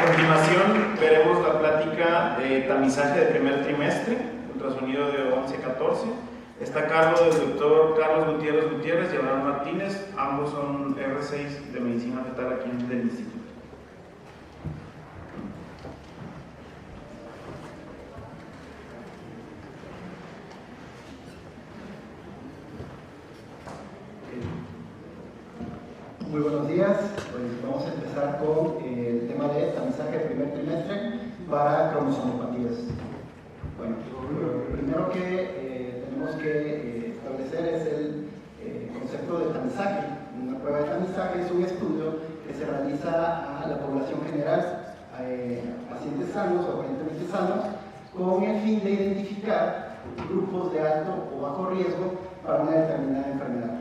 continuación veremos la plática de tamizaje de primer trimestre, ultrasonido de 11-14. Está a cargo del doctor Carlos Gutiérrez y Abraham Martínez, ambos son R6 de medicina fetal aquí en el instituto. Muy buenos días, pues vamos a empezar con el tema de tamizaje de primer trimestre para cromosomopatías. Bueno, lo primero que tenemos que establecer es el concepto de tamizaje. Una prueba de tamizaje es un estudio que se realiza a la población general, a pacientes sanos o aparentemente sanos, con el fin de identificar grupos de alto o bajo riesgo para una determinada enfermedad.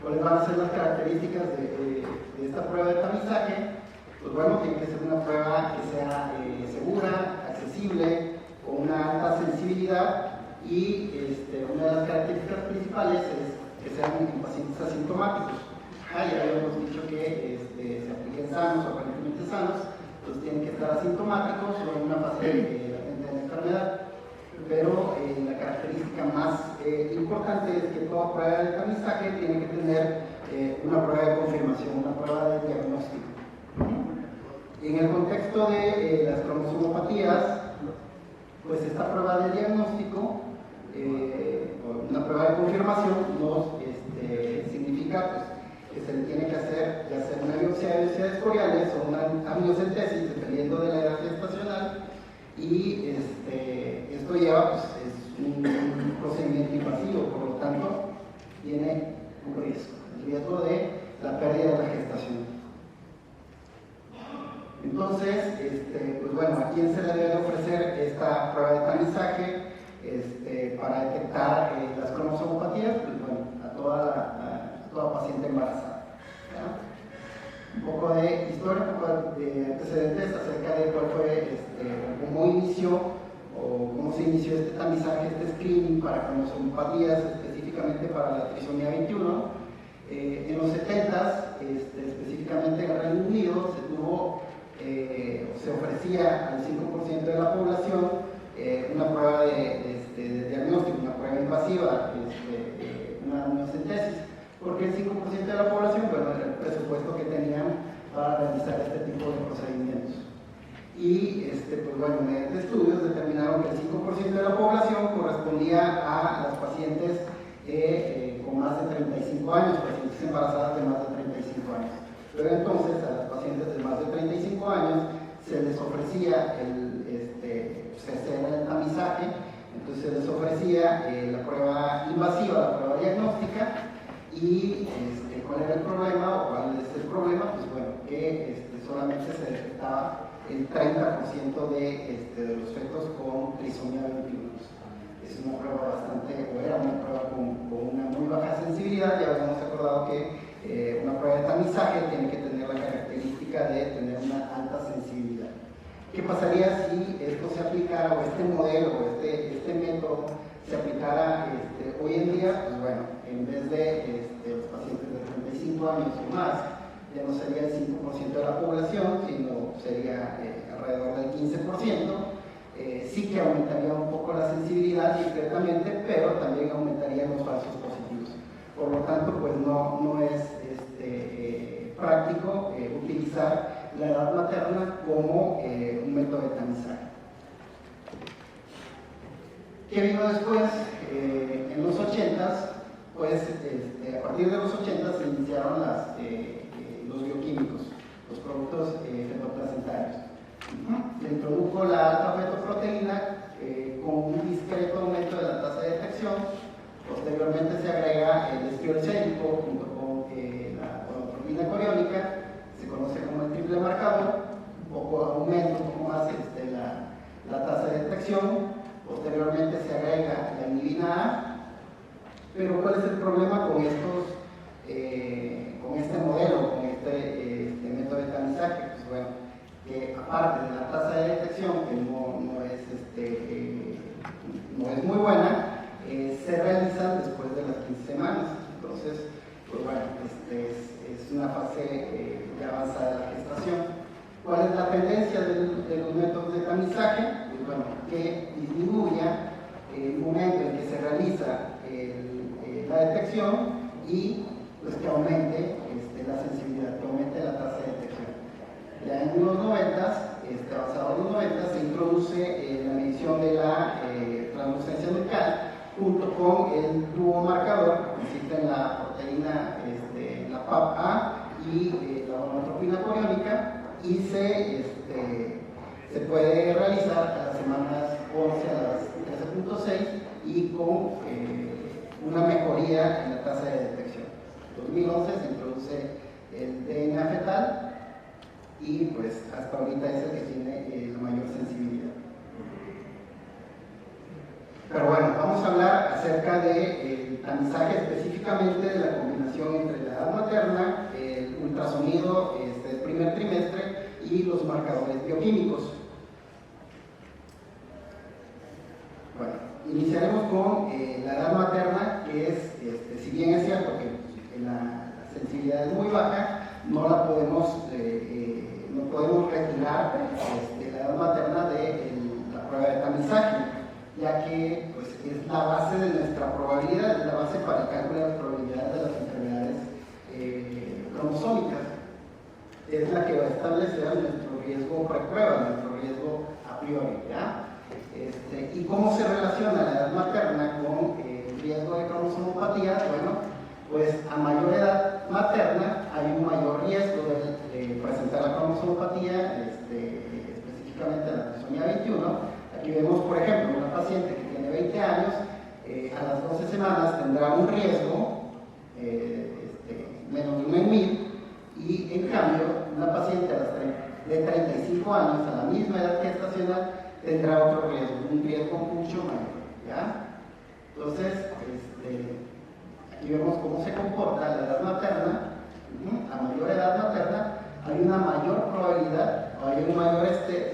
¿Cuáles van a ser las características de esta prueba de tamizaje? Pues bueno, tiene que ser una prueba que sea segura, accesible, con una alta sensibilidad y una de las características principales es que sean en pacientes asintomáticos. Ya habíamos dicho que se apliquen sanos o aparentemente sanos, entonces tienen que estar asintomáticos o en una fase latente de la enfermedad. Pero la característica más importante es que toda prueba de tamizaje tiene que tener una prueba de confirmación, una prueba de diagnóstico. En el contexto de las cromosomopatías, pues esta prueba de diagnóstico, una prueba de confirmación, nos significa pues, que se le tiene que hacer ya sea una biopsia de velocidades coriales o una amniocentesis, dependiendo de la edad gestacional, y esto lleva, pues, es un procedimiento invasivo, por lo tanto, tiene un riesgo, el riesgo de la pérdida de la gestación. Entonces, pues bueno, ¿a quién se le debe ofrecer esta prueba de tamizaje para detectar las cromosomopatías? Pues bueno, a toda paciente embarazada, ¿ya? Un poco de historia, un poco de antecedentes acerca de cuál fue, cómo inició o cómo se inició este tamizaje, este screening para cromosomopatías, específicamente para la trisomía 21. En los 70s, específicamente en el Reino Unido, se ofrecía al 5% de la población una prueba de diagnóstico, una prueba invasiva, una amniocentesis. Porque el 5% de la población, bueno, era el presupuesto que tenían para realizar este tipo de procedimientos. Y, pues bueno, mediante estudios determinaron que el 5% de la población correspondía a las pacientes con más de 35 años, pacientes embarazadas de más de 35 años. Pero entonces a las pacientes de más de 35 años se les ofrecía el tamizaje, entonces se les ofrecía la prueba invasiva, la prueba diagnóstica. Y ¿cuál era el problema o cuál es el problema? Pues bueno, que solamente se detectaba el 30% de los fetos con trisomía 21. Es una prueba era una prueba con una muy baja sensibilidad. Ya habíamos acordado que una prueba de tamizaje tiene que tener la característica de tener una alta sensibilidad. ¿Qué pasaría si esto se aplicara, o este modelo, o este método se aplicara hoy en día? Pues bueno, en vez de los pacientes de 35 años o más, ya no sería el 5% de la población, sino sería alrededor del 15%. Sí que aumentaría un poco la sensibilidad discretamente, pero también aumentarían los falsos positivos. Por lo tanto, pues no es práctico utilizar la edad materna como un método de tamizaje. ¿Qué vino después? En los 80s, pues a partir de los 80s se iniciaron los bioquímicos, los productos fetoplacentarios. Se introdujo la alta fetoproteína con un discreto aumento de la tasa de detección. Posteriormente se agrega el estriolcénico junto con la proteína coriónica, se conoce como el triple marcador, un poco aumenta un poco más la tasa de detección. Posteriormente se agrega la inhibina A. Pero ¿cuál es el problema con este modelo, con este método de tamizaje? Pues bueno, que aparte de la tasa de detección, que no es muy buena, se realizan después de las 15 semanas. Entonces, pues bueno, es una fase ya avanzada de la gestación. ¿Cuál es la tamizaje, pues bueno, que disminuya el momento en que se realiza la detección y pues que aumente la sensibilidad, que aumente la tasa de detección. Ya en los 90, basado en los 90, se introduce la medición de la translucencia nucal junto con el tubo marcador, que consiste en la proteína, la PAP-A y la gonadotropina coriónica, y se puede realizar a las semanas 11 a las 13.6 y con una mejoría en la tasa de detección. En 2011 se introduce el DNA fetal y pues hasta ahorita es el que tiene la mayor sensibilidad. Pero bueno, vamos a hablar acerca del tamizaje específicamente de la combinación entre la edad materna, el ultrasonido del primer trimestre y los marcadores bioquímicos. Bueno, iniciaremos con la edad materna, que es, si bien es cierto que la sensibilidad es muy baja, no la podemos, no podemos retirar la edad materna de la prueba de tamizaje, ya que pues, es la base de nuestra probabilidad, es la base para el cálculo de las probabilidades de las enfermedades cromosómicas. Es la que va a establecer nuestro riesgo preprueba, nuestro riesgo a priori, ¿ya? ¿Y cómo se relaciona la edad materna con el riesgo de cromosomopatía? Bueno, pues a mayor edad materna hay un mayor riesgo de presentar la cromosomopatía, específicamente la trisomía 21. Aquí vemos, por ejemplo, una paciente que tiene 20 años, a las 12 semanas tendrá un riesgo menos de 1 en 1000, y en cambio, una paciente de 35 años, a la misma edad gestacional, tendrá otro riesgo, un riesgo mucho mayor, ¿ya? Entonces, aquí vemos cómo se comporta la edad materna. A mayor edad materna hay una mayor probabilidad, o hay un mayor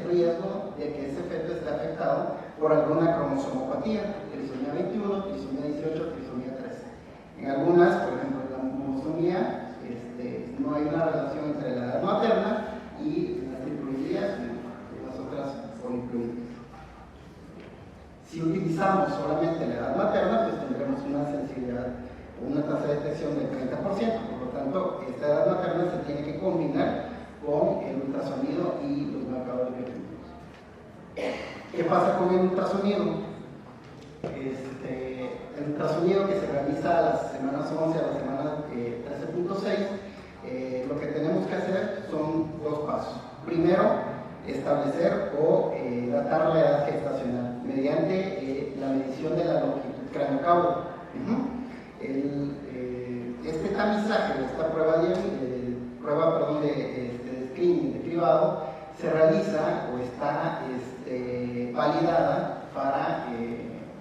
riesgo de que ese feto esté afectado por alguna cromosomopatía, trisomía 21, trisomía 18, trisomía 13. En algunas, por ejemplo, la monosomía, no hay una relación entre la edad materna y las triploidías y las otras poliploidías. Si utilizamos solamente la edad materna, pues tendremos una sensibilidad o una tasa de detección del 30%. Por lo tanto, esta edad materna se tiene que combinar con el ultrasonido y los marcadores bioquímicos. ¿Qué pasa con el ultrasonido? El ultrasonido que se realiza a las semanas 11 a las semanas 13.6, lo que tenemos que hacer son dos pasos. Primero, establecer o datar la edad gestacional mediante la medición de la longitud cráneo-cabo. Este tamizaje, esta prueba de screening de cribado, se realiza o está validada para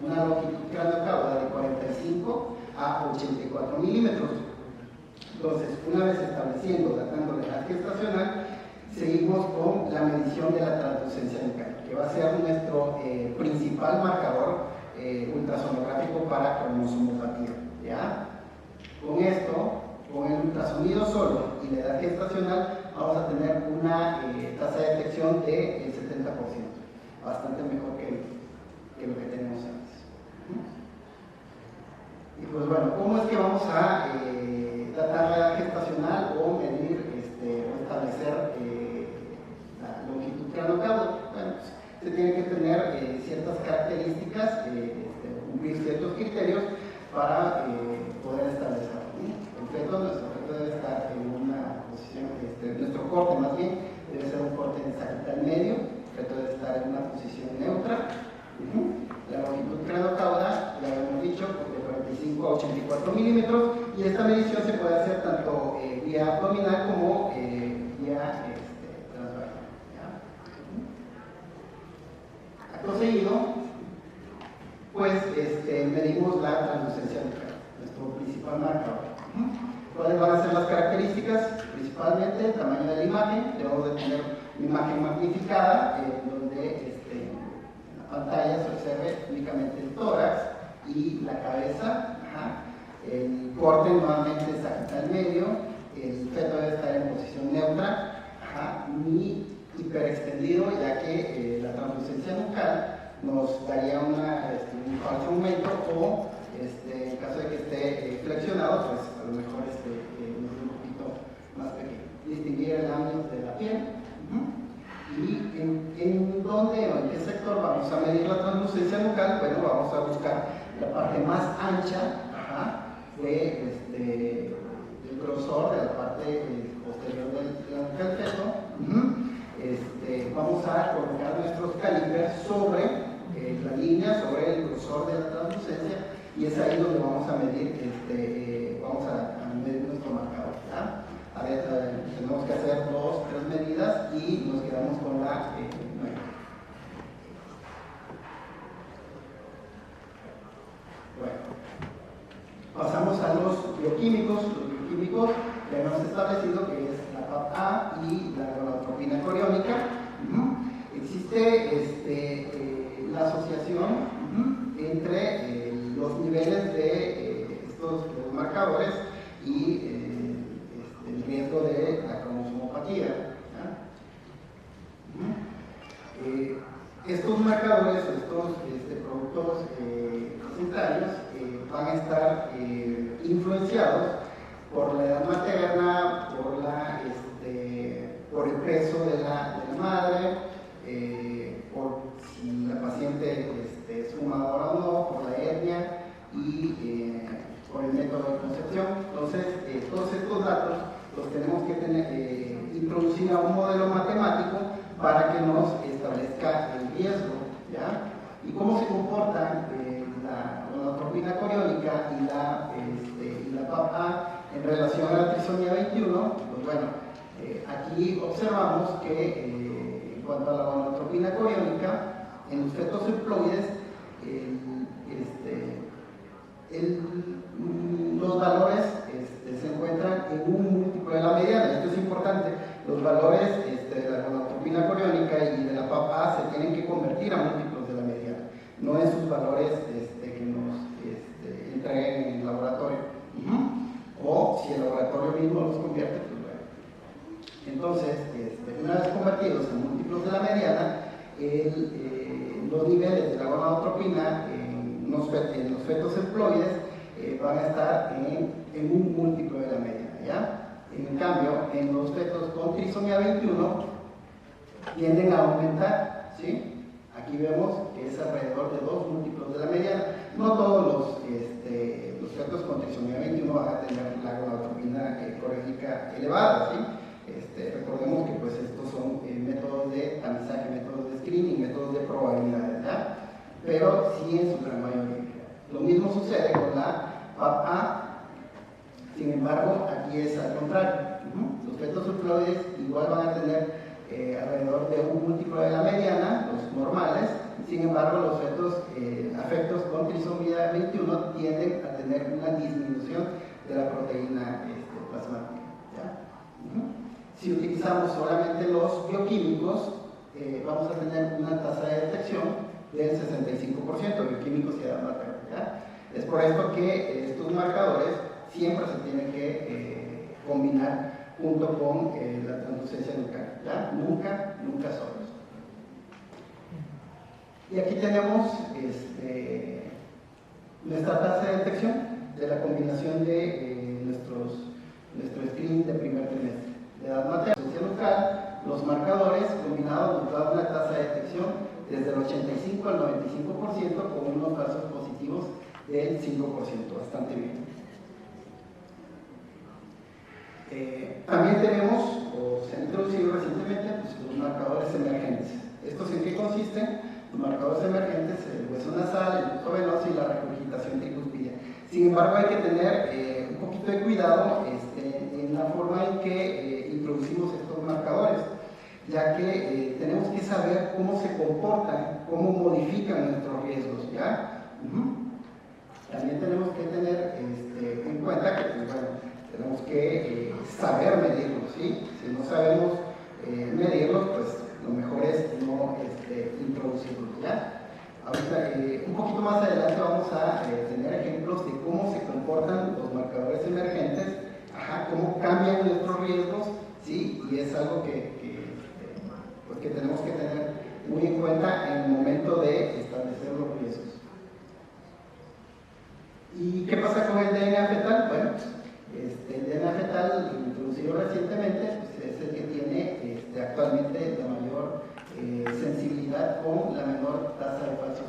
una longitud cráneo-cabo de 45 a 84 milímetros. Entonces, una vez estableciendo, datando la edad gestacional, seguimos con la medición de la translucencia nucal, que va a ser nuestro principal marcador ultrasonográfico para cromosomopatía, ¿ya? Con esto, con el ultrasonido solo y la edad gestacional, vamos a tener una tasa de detección del 70%, bastante mejor que lo que tenemos antes. Y pues bueno, ¿cómo es que vamos a datar la edad gestacional o medir o establecer la longitud cráneo-cabo? Bueno, pues, se tienen que tener ciertas características, cumplir ciertos criterios para poder establecerlo. Nuestro feto debe estar en una posición, nuestro corte más bien, debe ser un corte sagital medio, el feto debe estar en una posición neutra. La longitud cráneo-cauda, ya hemos dicho, de 45 a 84 milímetros, y esta medición se puede hacer tanto vía abdominal como vía transvaginal. Acto seguido, pues medimos la translucencia nucal, nuestro principal marcador. ¿Cuáles van a ser las características? Principalmente el tamaño de la imagen. Debemos de tener una imagen magnificada donde en la pantalla se observe únicamente el tórax y la cabeza. El corte nuevamente es sagital medio, el feto debe estar en posición neutra, y hiperextendido, ya que la translucencia nucal nos daría un falso aumento o en caso de que esté flexionado, pues a lo mejor nos ve un poquito más pequeño. Distinguir el ángulo de la piel. Y en dónde o en qué sector vamos a medir la translucencia nucal. Bueno, vamos a buscar la parte más ancha del grosor de la parte posterior del feto. Vamos a colocar nuestros calipers sobre la línea, sobre el grosor de la translucencia, y es ahí donde vamos a medir, nuestro marcador. ¿Ya? A ver, tenemos que hacer 2 o 3 medidas y nos quedamos con la 9. Bueno, pasamos a los bioquímicos. Los bioquímicos ya hemos establecido que es la PAP-A y la gonadotropina coriónica. Existe la asociación entre los niveles de estos marcadores y el riesgo de la cromosomopatía. Estos marcadores, estos productos placentarios van a estar influenciados por la edad materna, por el peso de la madre, por si la paciente es fumadora o no, por la etnia y por el método de concepción. Entonces, todos estos datos los tenemos que introducir a un modelo matemático para que nos establezca el riesgo. ¿Ya? ¿Y cómo se comportan la gonadotropina coriónica y la PAP-A en relación a la trisomía 21? Pues bueno, aquí observamos que en cuanto a la gonadotropina coriónica, en los fetos haploides, los valores se encuentran en un múltiplo de la mediana. Esto es importante. Los valores de la gonadotropina coriónica y de la PAP-A se tienen que convertir a múltiplos de la mediana, no en sus valores que nos entreguen en el laboratorio. O si el laboratorio mismo los convierte, pues bueno. Entonces, una vez convertidos en múltiplos de la mediana, los niveles de la gonadotropina en los fetos haploides van a estar en un múltiplo de la mediana. ¿Ya? En cambio, en los fetos con trisomía 21 tienden a aumentar. ¿Sí? Aquí vemos que es alrededor de 2 múltiplos de la mediana. No todos los fetos con trisomía 21 van a tener la gonadotropina coriónica elevada. ¿Sí? Recordemos que pues, estos son métodos de tamizaje, métodos de screening, métodos de probabilidades, ¿ya? Pero sí en su gran mayoría. Lo mismo sucede con la PAP-A. Sin embargo, aquí es al contrario. Los fetos haploides igual van a tener alrededor de un múltiplo de la mediana, los normales. Sin embargo, los fetos afectos con trisomía 21 tienden a tener una disminución de la proteína plasmática. ¿Ya? Si utilizamos solamente los bioquímicos, vamos a tener una tasa de detección del 65%, bioquímicos y edad materna. Es por esto que estos marcadores siempre se tienen que combinar junto con la translucencia nucal. ¿Ya? Nunca solos. Y aquí tenemos nuestra tasa de detección de la combinación de nuestro screening de primer trimestre. De edad materna, translucencia nucal, los marcadores combinados nos dan una tasa de detección desde el 85 al 95% con unos falsos positivos del 5%, bastante bien. También tenemos, o se han introducido recientemente, pues, los marcadores emergentes. ¿Estos en qué consisten? Los marcadores emergentes, el hueso nasal, el ducto venoso y la regurgitación tricuspidia. Sin embargo, hay que tener un poquito de cuidado en la forma en que introducimos estos marcadores, ya que tenemos que saber cómo se comportan, cómo modifican nuestros riesgos. ¿Ya? También tenemos que tener en cuenta que, pues, bueno, tenemos que saber medirlos. ¿Sí? Si no sabemos medirlos, pues lo mejor es no introducirlos. ¿Ya? Ahorita, un poquito más adelante vamos a tener ejemplos de cómo se comportan los marcadores emergentes, cómo cambian nuestros riesgos, ¿sí? Y es algo que pues que tenemos que tener muy en cuenta en el momento de establecer los riesgos. ¿Y qué pasa con el DNA fetal? Bueno, el DNA fetal introducido recientemente pues es el que tiene actualmente la mayor sensibilidad con la menor tasa de falsos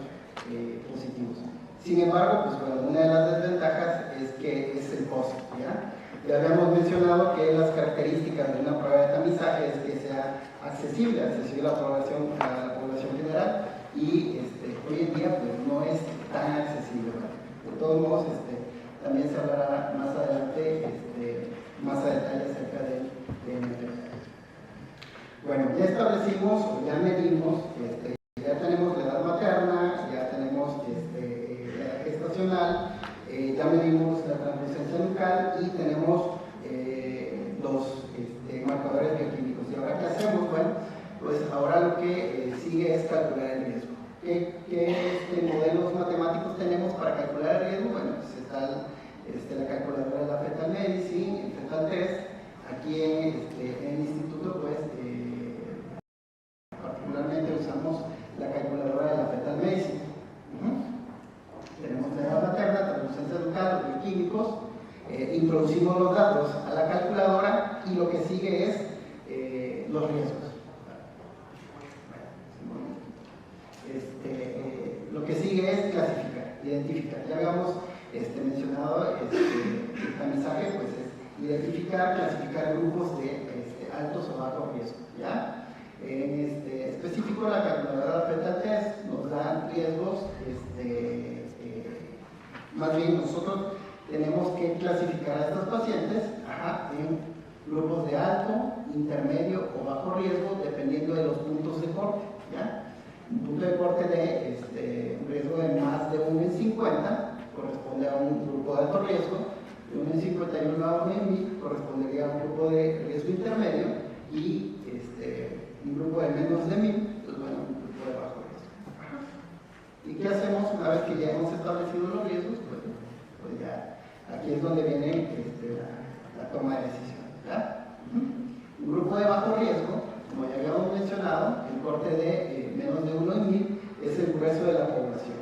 positivos. Sin embargo, pues bueno, una de las desventajas es que es el costo, ¿ya? Ya habíamos mencionado que las características de una prueba de tamizaje es que sea accesible a la población general y hoy en día pues no es tan accesible, ¿verdad? De todos modos, también se hablará más adelante, más a detalle acerca del DNF. Bueno, ya establecimos o ya medimos, ya tenemos la edad materna, ya tenemos la edad gestacional, ya medimos la translucencia nucal y tenemos los marcadores bioquímicos. ¿Y ahora qué hacemos? Bueno, pues ahora lo que sigue es calcular el riesgo. ¿Qué modelos matemáticos tenemos para calcular el riesgo? Bueno, pues está la calculadora de la Fetal Medicine, el Fetal Test. Aquí en el instituto, pues, particularmente usamos la calculadora de la Fetal Medicine. Tenemos la edad materna, translucencia nucal, los bioquímicos, introducimos los datos a la calculadora y lo que sigue es los riesgos. Lo que sigue es clasificar, identificar. Ya habíamos mencionado el tamizaje, pues es identificar, clasificar grupos de altos o bajos riesgos, ¿ya? En específico, la calculadora Fetal Test nos da riesgos, más bien nosotros tenemos que clasificar a estos pacientes en grupos de alto, intermedio o bajo riesgo, dependiendo de los puntos de corte, ¿ya? Un punto de corte de un riesgo de más de 1 en 50 corresponde a un grupo de alto riesgo, de 1 en 51 a 1 en 1000 correspondería a un grupo de riesgo intermedio y un grupo de menos de 1000, pues bueno, un grupo de bajo riesgo. ¿Y qué hacemos una vez que ya hemos establecido los riesgos? Pues ya aquí es donde viene la toma de decisión, ¿ya? Un grupo de bajo riesgo, como ya habíamos mencionado, el corte de menos de 1 en 1000 es el grueso de la población.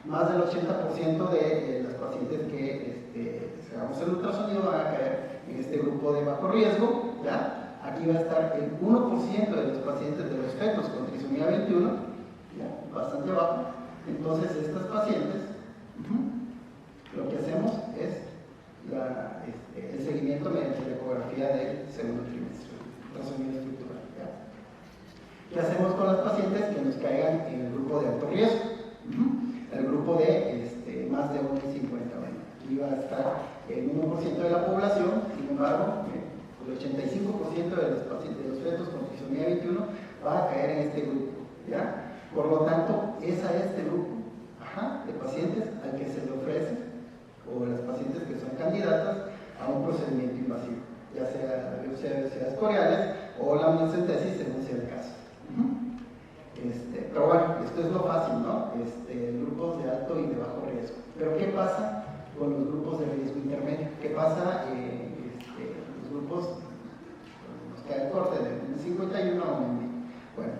Más del 80% de las pacientes que hagamos el ultrasonido van a caer en este grupo de bajo riesgo, ¿ya? Aquí va a estar el 1% de los pacientes de los fetos con trisomía 21, ¿ya? Bastante bajo. Entonces, estas pacientes, lo que hacemos es el seguimiento mediante la ecografía del segundo trimestre, ultrasonido estructural, ¿ya? ¿Qué hacemos con las pacientes que nos caigan en el grupo de alto riesgo? El grupo de más de 1 en 50. Bueno, aquí va a estar el 1% de la población, sin embargo, el 85% de los pacientes, de los fetos con trisomía 21 va a caer en este grupo, ¿ya? Por lo tanto, es a este grupo de pacientes al que se le ofrece, o las pacientes que son candidatas a un procedimiento invasivo, ya sea la biopsia de velocidades coreales o la amniocentesis, según sea el caso. Pero bueno, esto es lo fácil, ¿no? Grupos de alto y de bajo riesgo. Pero ¿qué pasa con los grupos de riesgo intermedio? ¿Qué pasa los grupos, nos cae el corte de 51 a 1 en 1000? Bueno,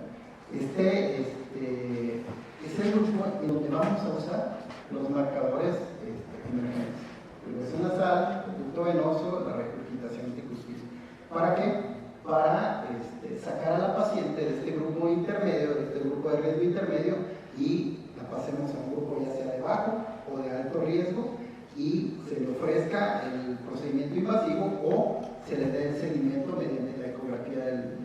es el grupo en donde vamos a usar los marcadores emergentes. El hueso nasal, el ducto venoso, la regurgitación tricuspide. ¿Para qué? Para sacar a la paciente de este grupo intermedio, de este grupo de riesgo intermedio, y la pasemos a un grupo ya sea de bajo o de alto riesgo, y se le ofrezca el procedimiento invasivo o se le dé el seguimiento mediante la ecografía del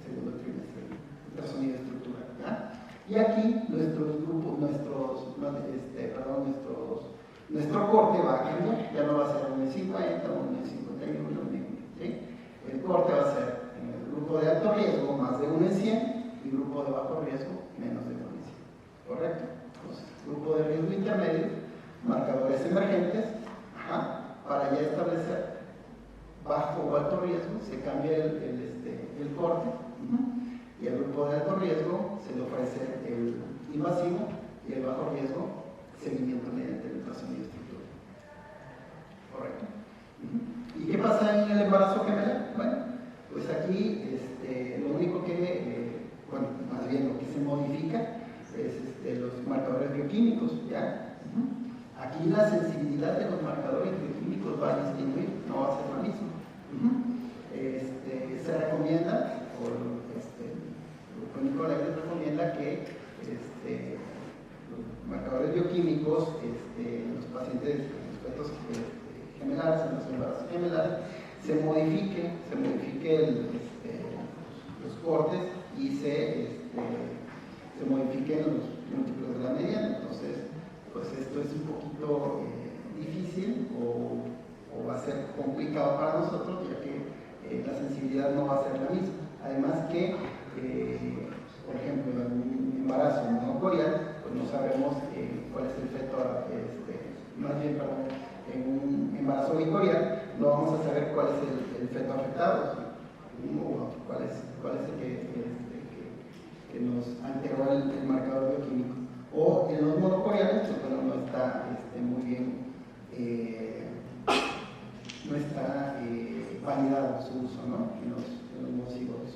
segundo trimestre, ultrasonido estructural, ¿ya? Y aquí nuestro corte va a cambiar, ya no va a ser 1 en 50, 1 en 51, 1 en 1000, ¿sí? El corte va a ser en el grupo de alto riesgo más de 1 en 100 y grupo de bajo riesgo menos de 1 en 100, ¿correcto? Entonces, grupo de riesgo intermedio, marcadores emergentes, para ya establecer bajo o alto riesgo, se cambia el corte, y al grupo de alto riesgo se le ofrece el invasivo y el bajo riesgo seguimiento mediante el ultrasonido estructural, ¿correcto? ¿Y qué pasa en el embarazo gemelar? Bueno, pues aquí lo único que bioquímicos, ¿ya? Aquí la sensibilidad de los marcadores bioquímicos va a disminuir, no va a ser la misma. Se recomienda, o el clínico les recomienda que los marcadores bioquímicos en los pacientes, en los fetos gemelares, en los embarazos gemelares, se modifique los cortes y se modifiquen los múltiplos de la mediana. Entonces, pues esto es un poquito difícil o va a ser complicado para nosotros, ya que la sensibilidad no va a ser la misma. Además que, por ejemplo, en un embarazo monocorial, pues no sabemos cuál es el feto, más bien, perdón, en un embarazo bicorial, no vamos a saber cuál es el feto afectado, o cuál es el que nos alteró el marcador bioquímico. O en los monocoriales, pues bueno, no está muy bien, no está validado su uso, ¿no? en los monocigotos.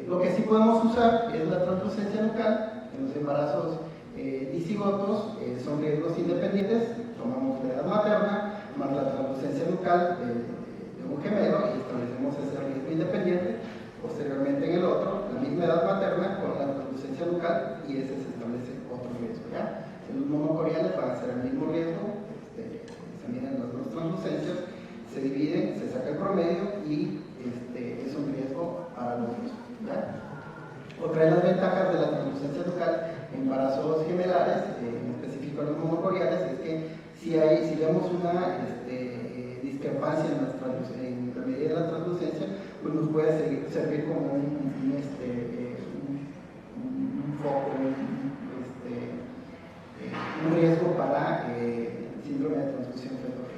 Lo que sí podemos usar es la translucencia nucal. En los embarazos dicigotos son riesgos independientes. Tomamos la edad materna más la translucencia nucal de un gemelo y establecemos ese riesgo independiente. Posteriormente en el otro, la misma edad materna con la translucencia nucal y ese se establece otro riesgo, ¿ya? En los monocoriales van a ser el mismo riesgo, se miden las dos translucencias, se dividen, se saca el promedio y es un riesgo para los dos, ¿ya? Otra de las ventajas de la translucencia nucal en embarazos gemelares, en específico en los monocoriales, es que si vemos una discrepancia en la medida de la translucencia, pues nos puede servir como un foco, un riesgo para síndrome de transfusión fetal.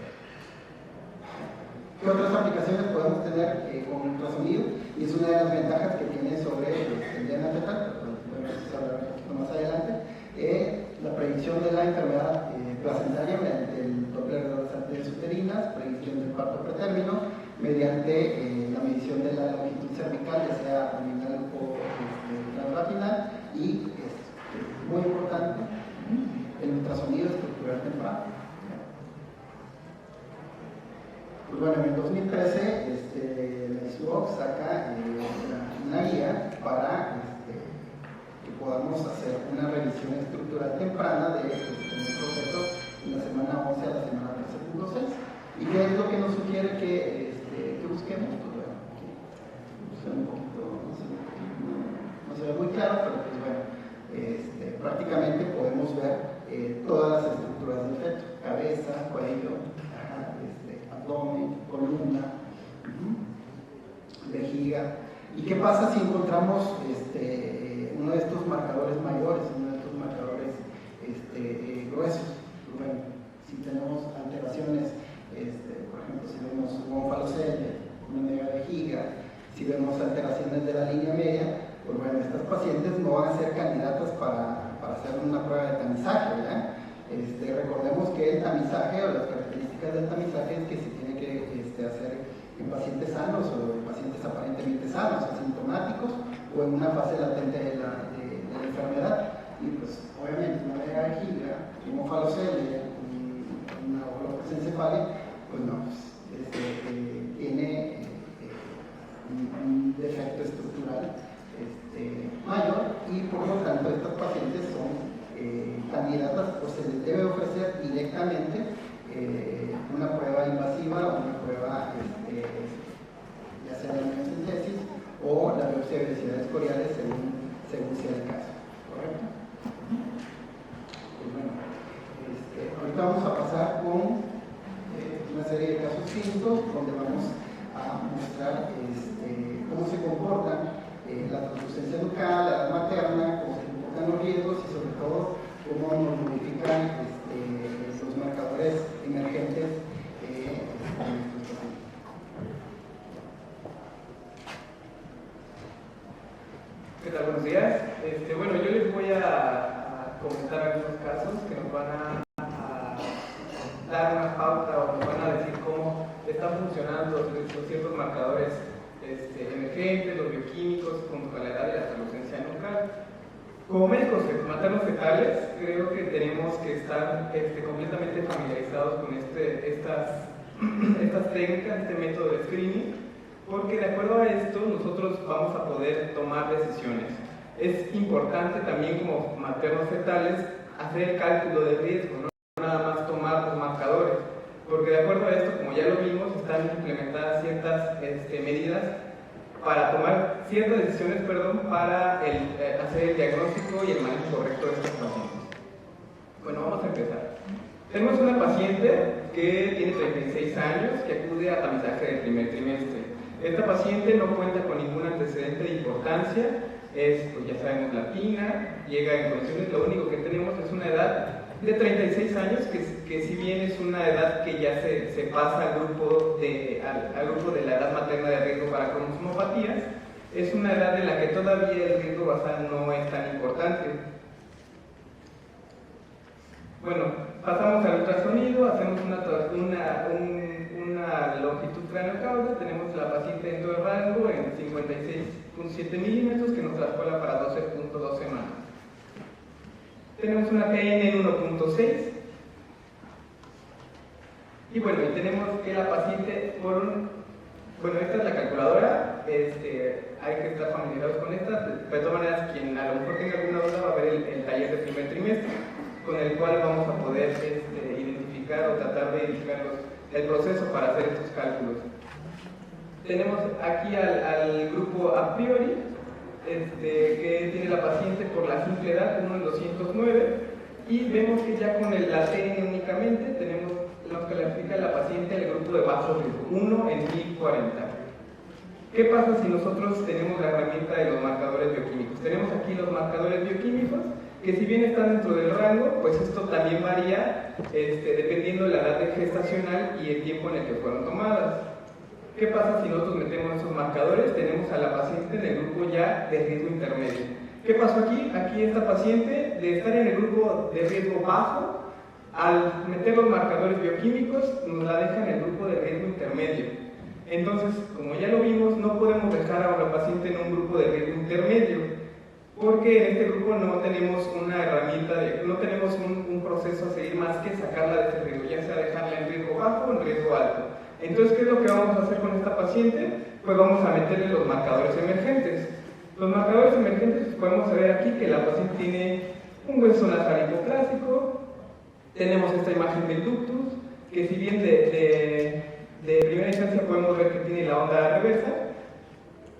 ¿Qué otras aplicaciones podemos tener con ultrasonido? Y es una de las ventajas que tiene sobre el DNA fetal, pero podemos hablar un poquito más adelante. La predicción de la enfermedad placentaria mediante el Doppler de las arterias uterinas, predicción del parto pretérmino, mediante la medición de la longitud cervical, ya sea abdominal o transvaginal, y es muy importante el ultrasonido estructural temprano. Pues bueno, en el 2013 la ISUOC saca una guía para que podamos hacer una revisión estructural temprana de nuestros fetos en la semana 11 a la semana 13.6. ¿Y qué es lo que nos sugiere que busquemos? Pues bueno, aquí un poquito, no se ve muy claro, pero pues bueno, prácticamente podemos ver todas las estructuras del feto: cabeza, cuello, abdomen, columna, vejiga. ¿Y qué pasa si encontramos uno de estos marcadores mayores, uno de estos marcadores gruesos? Bueno, si tenemos alteraciones, por ejemplo, si vemos un onfalocele, una megavejiga, si vemos alteraciones de la línea media, pues bueno, estas pacientes no van a ser candidatas para hacer una prueba de tamizaje, ¿ya? Recordemos que el tamizaje, o las características del tamizaje, es que se tiene que hacer en pacientes sanos o en pacientes aparentemente sanos, asintomáticos, o en una fase latente de la enfermedad. Y pues obviamente una megavejiga, un onfalocele, una holoprosencefalia, pues no, tiene un defecto estructural mayor, y por lo tanto estas pacientes son candidatas, o se les debe ofrecer directamente una prueba invasiva, una prueba ya sea de amniocentesis o la biopsia de velocidades coriales según sea el caso, ¿correcto? Pues bueno, ahorita vamos a pasar con una serie de casos clínicos donde vamos a mostrar cómo se comporta la translucencia nucal, la edad materna, cómo se comportan los riesgos y sobre todo cómo nos modifican los marcadores emergentes. ¿Qué tal? Buenos días. Bueno, yo les voy a comentar algunos casos que nos van a dar una pauta o nos van a decir cómo están funcionando los ciertos marcadores emergentes, los bioquímicos, junto con la edad y la translucencia nucal. Como médicos maternos fetales, creo que tenemos que estar completamente familiarizados con estas técnicas, este método de screening, porque de acuerdo a esto nosotros vamos a poder tomar decisiones. Es importante también como maternos fetales hacer el cálculo de riesgo, no nada más tomar los marcadores, porque de acuerdo a esto, como ya lo vimos, están implementadas ciertas medidas para tomar ciertas decisiones, para hacer el diagnóstico y el manejo correcto de estos pacientes. Bueno, vamos a empezar. Tenemos una paciente que tiene 36 años que acude a tamizaje del primer trimestre. Esta paciente no cuenta con ningún antecedente de importancia, es, pues ya sabemos, latina, llega en condiciones, lo único que tenemos es una edad de 36 años, que si bien es una edad que ya se pasa al grupo de la edad materna de riesgo para cromosomopatías, es una edad en la que todavía el riesgo basal no es tan importante. Bueno, pasamos al ultrasonido, hacemos una longitud craneocaudal, tenemos la paciente dentro del rango en 56.7 milímetros que nos traspola para 12.2 semanas. Tenemos una TN en 1.6 y bueno, y tenemos que la paciente bueno, esta es la calculadora, hay que estar familiarizados con esta, de todas maneras quien a lo mejor tenga alguna duda va a ver el taller del primer trimestre, con el cual vamos a poder identificar o tratar de identificar el proceso para hacer estos cálculos. Tenemos aquí al grupo a priori, que tiene la paciente por la simple edad, 1 en 209, y vemos que ya con la TN únicamente nos clasifica la paciente en el grupo de bajo riesgo, 1 en 1040. ¿Qué pasa si nosotros tenemos la herramienta de los marcadores bioquímicos? Tenemos aquí los marcadores bioquímicos, que si bien están dentro del rango, pues esto también varía dependiendo de la edad gestacional y el tiempo en el que fueron tomadas. ¿Qué pasa si nosotros metemos esos marcadores? Tenemos a la paciente en el grupo ya de riesgo intermedio. ¿Qué pasó aquí? Aquí esta paciente, de estar en el grupo de riesgo bajo, al meter los marcadores bioquímicos, nos la deja en el grupo de riesgo intermedio. Entonces, como ya lo vimos, no podemos dejar a la paciente en un grupo de riesgo intermedio, porque en este grupo no tenemos una herramienta, no tenemos un proceso a seguir más que sacarla de ese riesgo, ya sea dejarla en riesgo bajo o en riesgo alto. Entonces, ¿qué es lo que vamos a hacer con esta paciente? Pues vamos a meterle los marcadores emergentes. Los marcadores emergentes, pues podemos ver aquí que la paciente tiene un hueso nasal hipoplásico, tenemos esta imagen del ductus, que si bien de primera instancia podemos ver que tiene la onda reversa,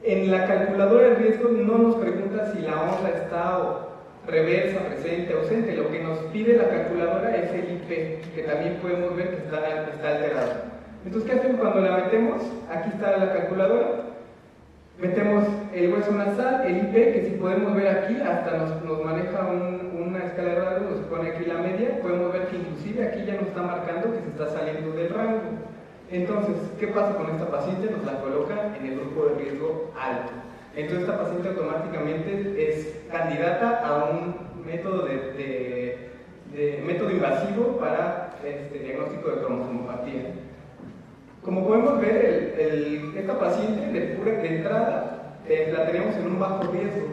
en la calculadora de riesgo no nos pregunta si la onda está reversa, presente, ausente. Lo que nos pide la calculadora es el IP, que también podemos ver que está alterado. Entonces, ¿qué hacemos cuando la metemos? Aquí está la calculadora. Metemos el hueso nasal, el IP, que si podemos ver aquí, hasta nos maneja una escala de rango, nos pone aquí la media. Podemos ver que inclusive aquí ya nos está marcando que se está saliendo del rango. Entonces, ¿qué pasa con esta paciente? Nos la coloca en el grupo de riesgo alto. Entonces, esta paciente automáticamente es candidata a un método método invasivo para diagnóstico de cromosomopatía. Como podemos ver, esta paciente de entrada la tenemos en un bajo riesgo.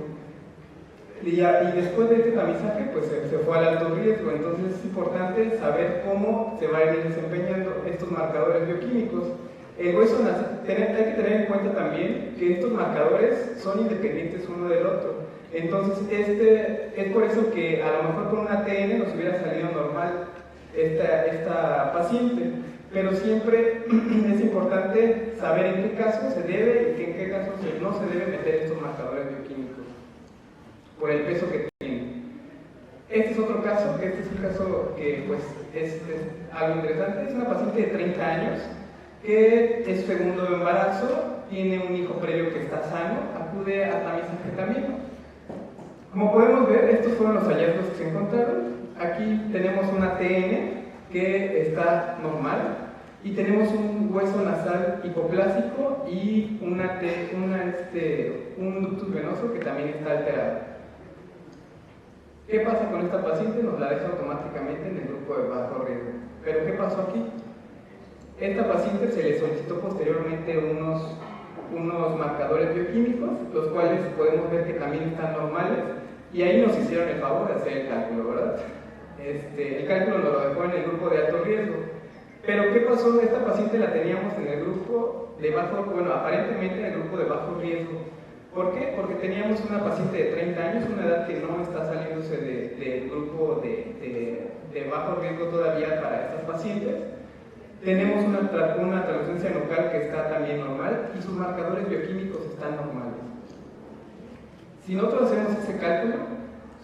Y después de este tamizaje, pues se fue al alto riesgo. Entonces es importante saber cómo se van a ir desempeñando estos marcadores bioquímicos. El hueso nasal, hay que tener en cuenta también que estos marcadores son independientes uno del otro. Entonces es por eso que a lo mejor con una TN nos hubiera salido normal esta paciente. Pero siempre es importante saber en qué caso se debe y en qué caso no se debe meter estos marcadores bioquímicos por el peso que tienen. Este es otro caso, este es un caso que pues, es algo interesante. Es una paciente de 30 años que es su segundo embarazo, tiene un hijo previo que está sano, acude a tamizaje también. Como podemos ver, estos fueron los hallazgos que se encontraron. Aquí tenemos una TN que está normal y tenemos un hueso nasal hipoplásico y un ductus venoso que también está alterado. ¿Qué pasa con esta paciente? Nos la deja automáticamente en el grupo de bajo riesgo. ¿Pero qué pasó aquí? Esta paciente se le solicitó posteriormente unos marcadores bioquímicos, los cuales podemos ver que también están normales, Y ahí nos hicieron el favor de hacer el cálculo, ¿verdad? El cálculo nos lo dejó en el grupo de alto riesgo. Pero ¿qué pasó? Esta paciente la teníamos en el grupo de bajo, bueno, aparentemente en el grupo de bajo riesgo. ¿Por qué? Porque teníamos una paciente de 30 años, una edad que no está saliéndose del grupo de bajo riesgo todavía para estas pacientes. Tenemos una traslucencia nucal que está también normal y sus marcadores bioquímicos están normales. Si nosotros hacemos ese cálculo,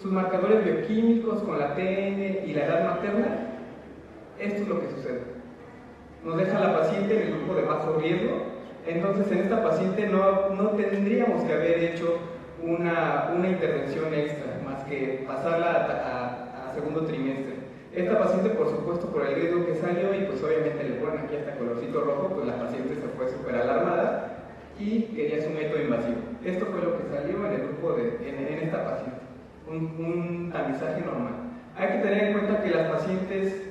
sus marcadores bioquímicos con la TN y la edad materna, esto es lo que sucede. Nos deja la paciente en el grupo de bajo riesgo. Entonces en esta paciente no tendríamos que haber hecho una intervención extra, más que pasarla a segundo trimestre. Esta paciente, por supuesto, por el riesgo que salió, y pues obviamente le ponen aquí hasta colorcito rojo, pues la paciente se fue súper alarmada y quería su método invasivo. Esto fue lo que salió en el grupo en esta paciente, un tamizaje normal. Hay que tener en cuenta que las pacientes,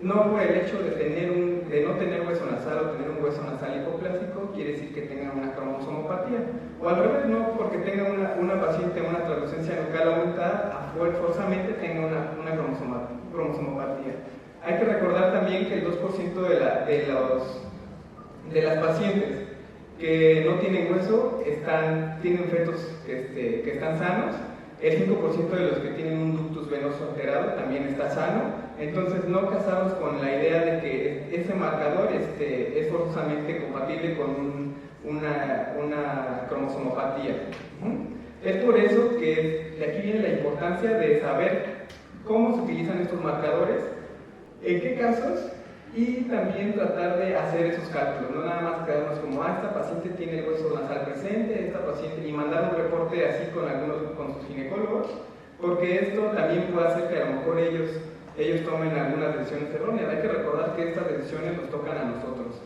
no por el hecho de no tener hueso nasal o tener un hueso nasal hipoplásico, quiere decir que tengan una cromosomopatía. O al revés, no porque tenga una paciente una traslucencia nucal aumentada, forzosamente tenga una cromosomopatía. Hay que recordar también que el 2% de las pacientes que no tienen hueso tienen fetos que están sanos. El 5% de los que tienen un ductus venoso alterado también está sano. Entonces no casamos con la idea de que ese marcador es forzosamente compatible con una cromosomopatía. Es por eso que de aquí viene la importancia de saber cómo se utilizan estos marcadores, en qué casos, y también tratar de hacer esos cálculos, no nada más quedarnos como, esta paciente tiene el hueso nasal presente, esta paciente, y mandar un reporte así con sus ginecólogos, porque esto también puede hacer que a lo mejor ellos tomen algunas decisiones erróneas. Hay que recordar que estas decisiones nos tocan a nosotros.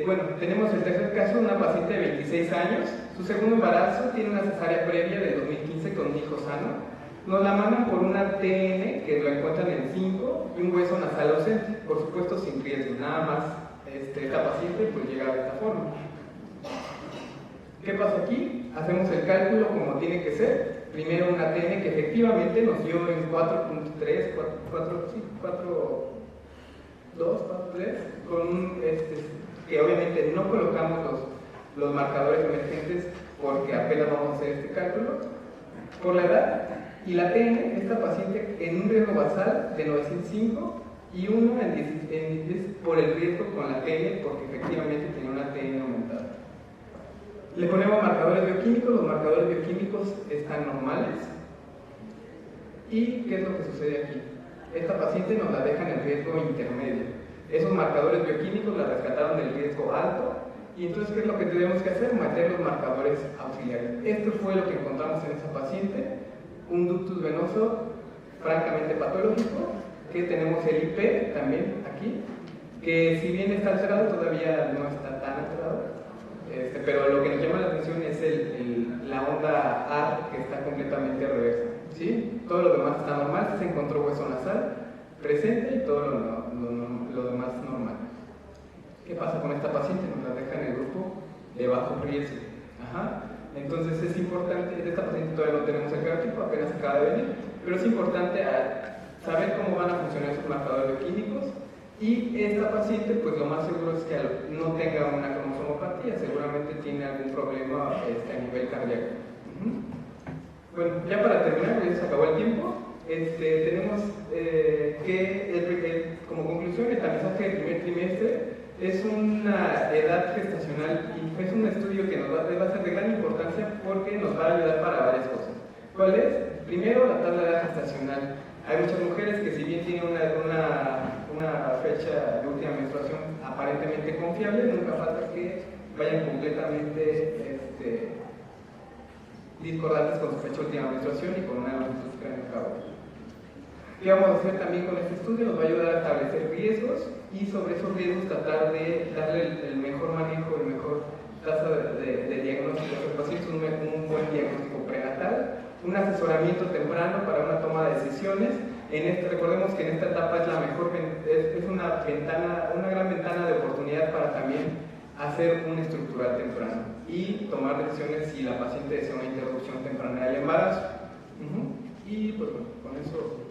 Bueno, tenemos el tercer caso, una paciente de 26 años, su segundo embarazo, tiene una cesárea previa del 2015 con un hijo sano. Nos la mandan por una TN que lo encuentran en 5 y un hueso nasal ausente, por supuesto sin riesgo, nada más esta paciente pues llega de esta forma. ¿Qué pasa aquí? Hacemos el cálculo como tiene que ser. Primero una TN que efectivamente nos dio en 4.3, 4.3, con que obviamente no colocamos los marcadores emergentes porque apenas vamos a hacer este cálculo, por la edad. Y la TN, esta paciente en un riesgo basal de 905 y uno por el riesgo con la TN porque efectivamente tiene una TN aumentada. Le ponemos marcadores bioquímicos, los marcadores bioquímicos están normales. ¿Y qué es lo que sucede aquí? Esta paciente nos la deja en el riesgo intermedio. Esos marcadores bioquímicos la rescataron del riesgo alto. Y entonces, ¿qué es lo que tenemos que hacer? Meter los marcadores auxiliares. Esto fue lo que encontramos en esa paciente. Un ductus venoso francamente patológico, que tenemos el IP también aquí, que si bien está alterado, todavía no está tan alterado, pero lo que nos llama la atención es la onda A que está completamente reversa, ¿sí? Todo lo demás está normal, se encontró hueso nasal presente y todo lo demás normal. ¿Qué pasa con esta paciente? Nos la deja en el grupo de bajo riesgo. Entonces es importante, de esta paciente todavía no tenemos el cariotipo, apenas acaba de venir, pero es importante saber cómo van a funcionar esos marcadores bioquímicos. Y esta paciente, pues lo más seguro es que no tenga una cromosomopatía, seguramente tiene algún problema a nivel cardíaco. Bueno, ya para terminar, ya se acabó el tiempo. Tenemos que, como conclusión, el tamizaje del primer trimestre es una edad gestacional y es un estudio que nos va a ser de gran importancia porque nos va a ayudar para varias cosas. ¿Cuál es? Primero, la tabla de edad gestacional. Hay muchas mujeres que, si bien tienen una fecha de última menstruación aparentemente confiable, nunca falta que vayan completamente discordantes con su fecha de última menstruación y con una longitud cráneo-caudal. ¿Qué vamos a hacer también con este estudio? Nos va a ayudar a establecer riesgos y sobre esos riesgos tratar de darle el mejor manejo, la mejor tasa de diagnóstico a los pacientes, un buen diagnóstico prenatal, un asesoramiento temprano para una toma de decisiones. Recordemos que en esta etapa es una gran ventana de oportunidad para también hacer un estructural temprano. y tomar decisiones si la paciente desea una interrupción temprana del embarazo. Y pues bueno, con eso